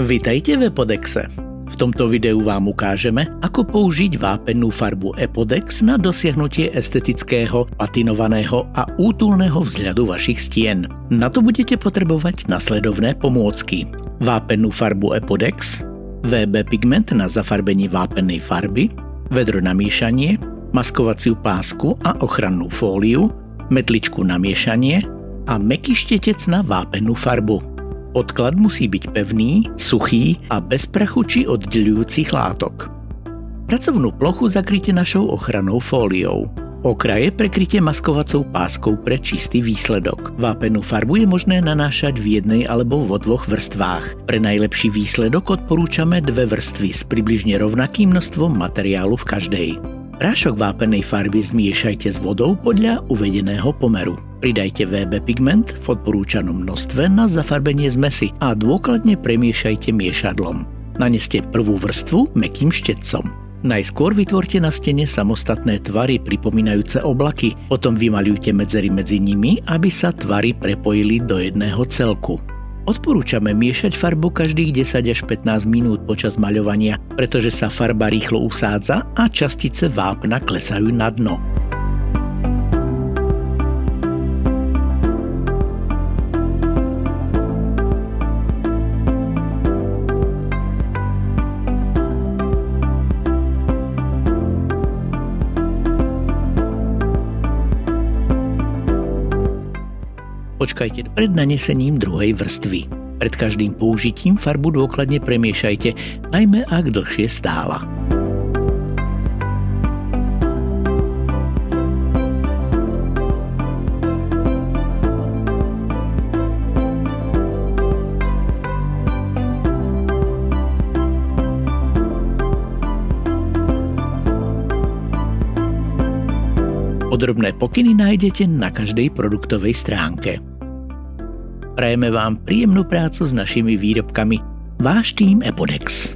Vitajte v Epodexe. V tomto videu vám ukážeme, ako použiť vápennú farbu Epodex na dosiahnutie estetického, patinovaného a útulného vzhľadu vašich stien. Na to budete potrebovať nasledovné pomôcky. Vápennú farbu Epodex, VB pigment na zafarbenie vápennej farby, vedro na miešanie, maskovaciu pásku a ochrannú fóliu, metličku na miešanie a mäkký štetec na vápennú farbu. Podklad musí byť pevný, suchý a bez prachu či oddeľujúcich látok. Pracovnú plochu zakryte našou ochrannou fóliou. Okraje prekryte maskovacou páskou pre čistý výsledok. Vápennú farbu je možné nanášať v jednej alebo vo dvoch vrstvách. Pre najlepší výsledok odporúčame 2 vrstvy s približne rovnakým množstvom materiálu v každej. Prášok vápennej farby zmiešajte s vodou podľa uvedeného pomeru. Pridajte VB pigment v odporúčanom množstve na zafarbenie zmesi a dôkladne premiešajte miešadlom. Naneste prvú vrstvu mäkkým štetcom. Najskôr vytvorte na stene samostatné tvary pripomínajúce oblaky, potom vymaľujte medzery medzi nimi, aby sa tvary prepojili do jedného celku. Odporúčame miešať farbu každých 10 až 15 minút počas maľovania, pretože sa farba rýchlo usádza a častice vápna klesajú na dno. Počkajte pred nanesením druhej vrstvy. Pred každým použitím farbu dôkladne premiešajte, najmä ak dlhšie stála. Podrobné pokyny nájdete na každej produktovej stránke. Prajeme vám príjemnú prácu s našimi výrobkami. Váš tím Epodex.